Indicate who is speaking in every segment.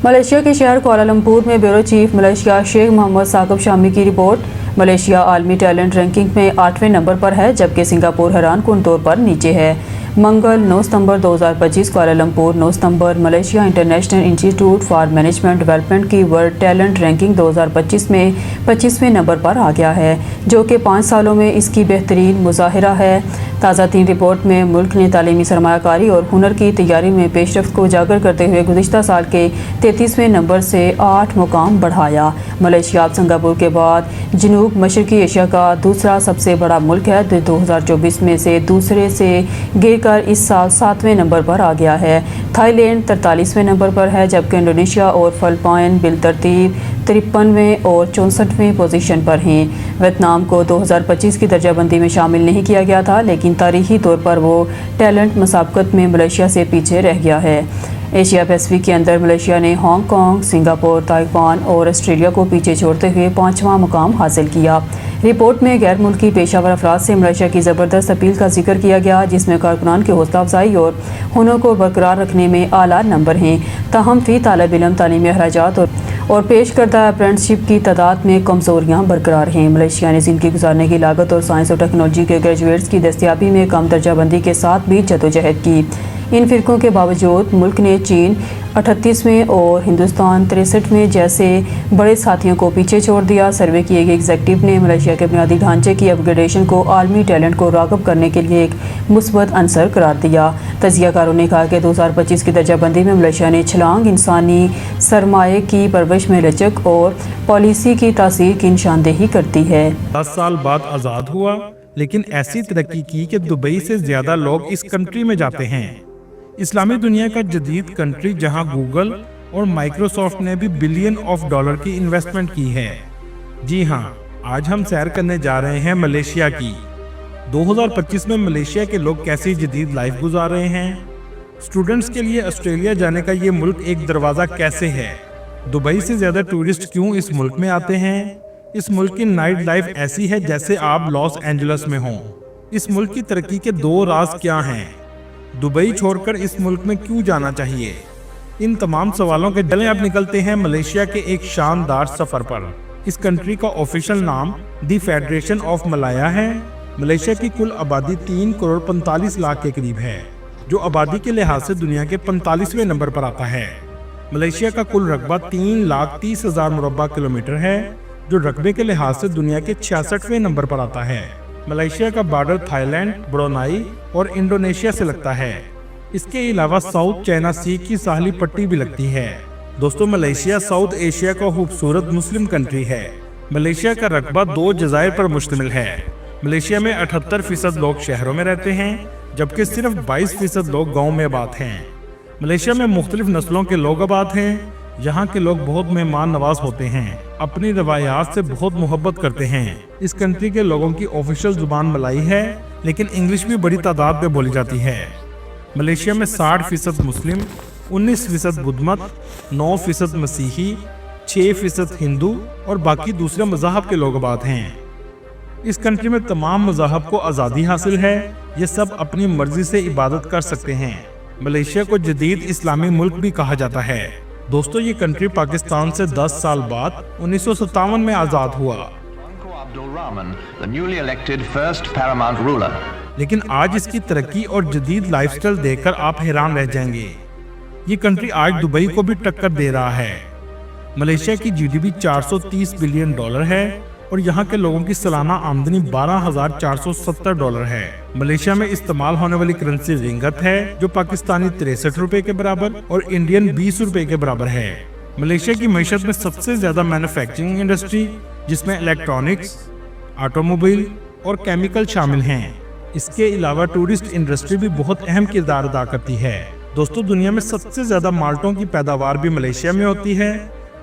Speaker 1: Malaysia के शहर Kuala Lumpur में bureau chief Malaysia Sheikh Mohammad Saqib Shami की रिपोर्ट। मलेशिया आलमी टैलेंट रैंकिंग में 8वें नंबर पर है, जबकि सिंगापुर हैरानकुन तौर पर नीचे है। मंगल 9 सितंबर 2025 Kuala Lumpur 9 September Malaysia international institute for management development की वर्ल्ड टैलेंट रैंकिंग 2025 में 25वें नंबर पर आ गया है, जो कि 5 सालों में इसकी बेहतरीन मुजाहिरा है। ताज़ा तीन रिपोर्ट में मुल्क ने तालीमी सरमायाकारी और हुनर की तैयारी में पेशरफ्त को उजागर करते हुए गुज़िश्ता साल के 33वें नंबर से 8 मुकाम बढ़ाया। मलेशिया अब सिंगापुर के बाद जनूब मशरकी एशिया का दूसरा सबसे बड़ा मुल्क है। 2024 में से दूसरे से गिर कर इस साल 7वें नंबर पर आ गया है। थाईलैंड 43वें नंबर पर है, जबकि इंडोनेशिया और फिलिपाइन बिलतरतीब 53वें और 64वें पोजीशन पर हैं। वियतनाम को 2025 की दर्जाबंदी में शामिल नहीं किया गया था, लेकिन तारीखी तौर पर वो टैलेंट मुसाबकत में मलेशिया से पीछे रह गया है। एशिया पैसिफिक के अंदर मलेशिया ने हांगकांग, सिंगापुर, ताइवान और ऑस्ट्रेलिया को पीछे छोड़ते हुए 5वां मुकाम हासिल किया। रिपोर्ट में गैर मुल्की पेशावर अफराद से मलेशिया की ज़बरदस्त अपील का जिक्र किया गया, जिसमें कारकुनान की हौसला अफजाई और हुनर को बरकरार रखने में आला नंबर हैं। ताहम फ़ी तालिब इल्म तालीमी अखराजात और पेश करता अप्रेंटिसशिप की तादाद में कमज़ोरियाँ बरकरार हैं। मलेशिया ने ज़िंदगी गुजारने की लागत और साइंस और टेक्नोलॉजी के ग्रेजुएट्स की दस्तियाबी में कम दर्जाबंदी के साथ भी जदोजहद की। इन फ़िरकों के बावजूद मुल्क ने चीन 38वें और हिंदुस्तान 63वें जैसे बड़े साथियों को पीछे छोड़ दिया। सर्वे किए गए एग्जीक्यूटिव ने मलेशिया के बुनियादी ढांचे की अपग्रेडेशन को आलमी टैलेंट को राग़िब करने के लिए एक मुस्बत अंसर करार दिया। तजियाकारों ने कहा कि 2025 की दर्जाबंदी में मलेशिया ने छलांग इंसानी सरमाए की परवरिश में लचक और पॉलिसी की तासीर की निशानदेही करती है।
Speaker 2: 10 साल बाद आज़ाद हुआ, लेकिन ऐसी तरक्की की कि दुबई से ज़्यादा लोग इस कंट्री में जाते हैं। इस्लामी दुनिया का जदीद कंट्री जहां गूगल और माइक्रोसॉफ्ट ने भी बिलियन ऑफ डॉलर की इन्वेस्टमेंट की है। जी हां, आज हम सैर करने जा रहे हैं मलेशिया की। 2025 में मलेशिया के लोग कैसी जदीद लाइफ गुजार रहे हैं। स्टूडेंट्स के लिए ऑस्ट्रेलिया जाने का ये मुल्क एक दरवाज़ा कैसे है। दुबई से ज़्यादा टूरिस्ट क्यों इस मुल्क में आते हैं। इस मुल्क की नाइट लाइफ ऐसी है जैसे आप लॉस एंजल्स में हों। इस मुल्क की तरक्की के 2 राज क्या हैं। दुबई छोड़कर इस मुल्क में क्यों जाना चाहिए। इन तमाम सवालों के चलें अब निकलते हैं मलेशिया के एक शानदार सफर पर। इस कंट्री का ऑफिशियल नाम दी फेडरेशन ऑफ मलाया है। मलेशिया की कुल आबादी 3 करोड़ 45 लाख के करीब है, जो आबादी के लिहाज से दुनिया के 45वें नंबर पर आता है। मलेशिया का कुल रकबा 3,30,000 मुरब्बा किलोमीटर है, जो रकबे के लिहाज से दुनिया के 66वें नंबर पर आता है। मलेशिया का बॉर्डर थाईलैंड, ब्रुनाई और इंडोनेशिया से लगता है। इसके अलावा साउथ चाइना सी की साहली पट्टी भी लगती है। दोस्तों, मलेशिया साउथ एशिया का खूबसूरत मुस्लिम कंट्री है। मलेशिया का रकबा 2 जज़ायर पर मुश्तमिल है। मलेशिया में 78% लोग शहरों में रहते हैं, जबकि सिर्फ 22% लोग गाँव में आबाद हैं। मलेशिया में मुख्तलिफ नस्लों के लोग आबाद हैं। यहाँ के लोग बहुत मेहमान नवाज होते हैं, अपनी रवायात से बहुत मोहब्बत करते हैं। इस कंट्री के लोगों की ऑफिशियल जुबान मलाई है, लेकिन इंग्लिश भी बड़ी तादाद में बोली जाती है। मलेशिया में 60% मुस्लिम, 19% बुद्ध मत, 9% मसीही, 6% हिंदू और बाकी दूसरे मज़हब के लोग आबाद हैं। इस कंट्री में तमाम मज़हब को आज़ादी हासिल है। ये सब अपनी मर्जी से इबादत कर सकते हैं। मलेशिया को जदीद इस्लामी मुल्क भी कहा जाता है। दोस्तों, ये कंट्री पाकिस्तान से 10 साल बाद 1957 में आज़ाद हुआ। लेकिन आज इसकी तरक्की और जदीद लाइफस्टाइल देखकर आप हैरान रह जाएंगे। ये कंट्री आज दुबई को भी टक्कर दे रहा है। मलेशिया की जीडीपी 430 बिलियन डॉलर है और यहाँ के लोगों की सालाना आमदनी 12,470 डॉलर है। मलेशिया में इस्तेमाल होने वाली करेंसी रिंगत है, जो पाकिस्तानी 63 रुपए के बराबर और इंडियन 20 रुपए के बराबर है। मलेशिया की मैशत में सबसे ज्यादा मैन्युफैक्चरिंग इंडस्ट्री, जिसमें इलेक्ट्रॉनिक्स, ऑटोमोबाइल और केमिकल शामिल हैं। इसके अलावा टूरिस्ट इंडस्ट्री भी बहुत अहम किरदार अदा करती है। दोस्तों, दुनिया में सबसे ज्यादा माल्टों की पैदावार भी मलेशिया में होती है,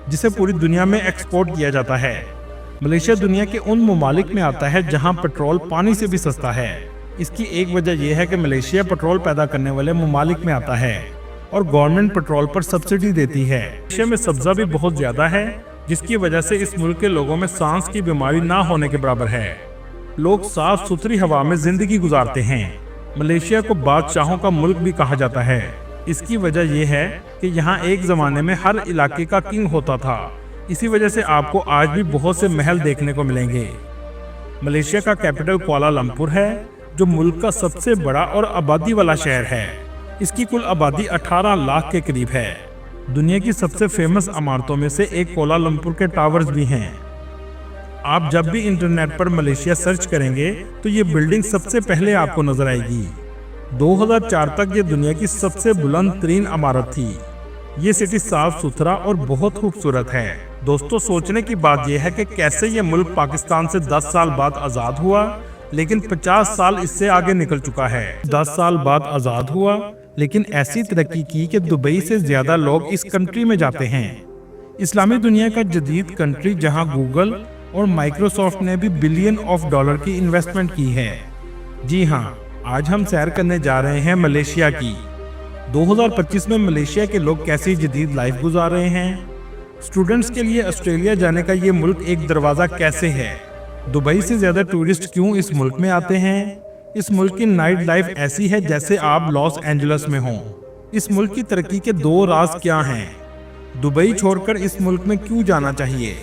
Speaker 2: जिसे पूरी दुनिया में एक्सपोर्ट किया जाता है। मलेशिया दुनिया के उन ममालिक में आता है जहां पेट्रोल पानी से भी सस्ता है। इसकी एक वजह यह है कि मलेशिया पेट्रोल पैदा करने वाले ममालिक में आता है और गवर्नमेंट पेट्रोल पर सब्सिडी देती है। मलेशिया में सब्जा भी बहुत ज्यादा है, जिसकी वजह से इस मुल्क के लोगों में सांस की बीमारी ना होने के बराबर है। लोग साफ सुथरी हवा में जिंदगी गुजारते हैं। मलेशिया को बादशाहों का मुल्क भी कहा जाता है। اس کی وجہ یہ ہے کہ یہاں ایک زمانے میں ہر علاقے کا کنگ ہوتا تھا، اسی وجہ سے آپ کو آج بھی بہت سے محل دیکھنے کو ملیں گے۔ ملیشیا کا کیپٹل کوالالمپور ہے، جو ملک کا سب سے بڑا اور آبادی والا شہر ہے۔ اس کی کل آبادی 18 لاکھ کے قریب ہے۔ دنیا کی سب سے فیمس عمارتوں میں سے ایک کوالالمپور کے ٹاورز بھی ہیں۔ آپ جب بھی انٹرنیٹ پر ملیشیا سرچ کریں گے تو یہ بلڈنگ سب سے پہلے آپ کو نظر آئے گی۔ 2004 تک یہ دنیا کی سب سے بلند ترین عمارت تھی۔ یہ سٹی صاف ستھرا اور بہت خوبصورت ہے۔ دوستو، سوچنے کی بات یہ ہے کہ کیسے یہ ملک پاکستان سے 10 سال بعد آزاد ہوا، لیکن 50 سال اس سے آگے نکل چکا ہے۔ 10 سال بعد آزاد ہوا، لیکن ایسی ترقی کی کہ دبئی سے زیادہ لوگ اس کنٹری میں جاتے ہیں۔ اسلامی دنیا کا جدید کنٹری جہاں گوگل اور مائکروسافٹ نے بھی بلین آف ڈالر کی انویسٹمنٹ کی ہے۔ جی ہاں، آج ہم سیر کرنے جا رہے ہیں ملیشیا کی۔ 2025 میں ملیشیا کے لوگ کیسی جدید لائف گزار رہے ہیں؟ اسٹوڈنٹس کے لیے آسٹریلیا جانے کا یہ ملک ایک دروازہ کیسے ہے؟ دبئی سے زیادہ ٹورسٹ کیوں اس ملک میں آتے ہیں؟ اس ملک کی نائٹ لائف ایسی ہے جیسے آپ لاس اینجلس میں ہوں۔ اس ملک کی ترقی کے 2 راز کیا ہیں؟ دبئی چھوڑ کر اس ملک میں کیوں جانا چاہیے؟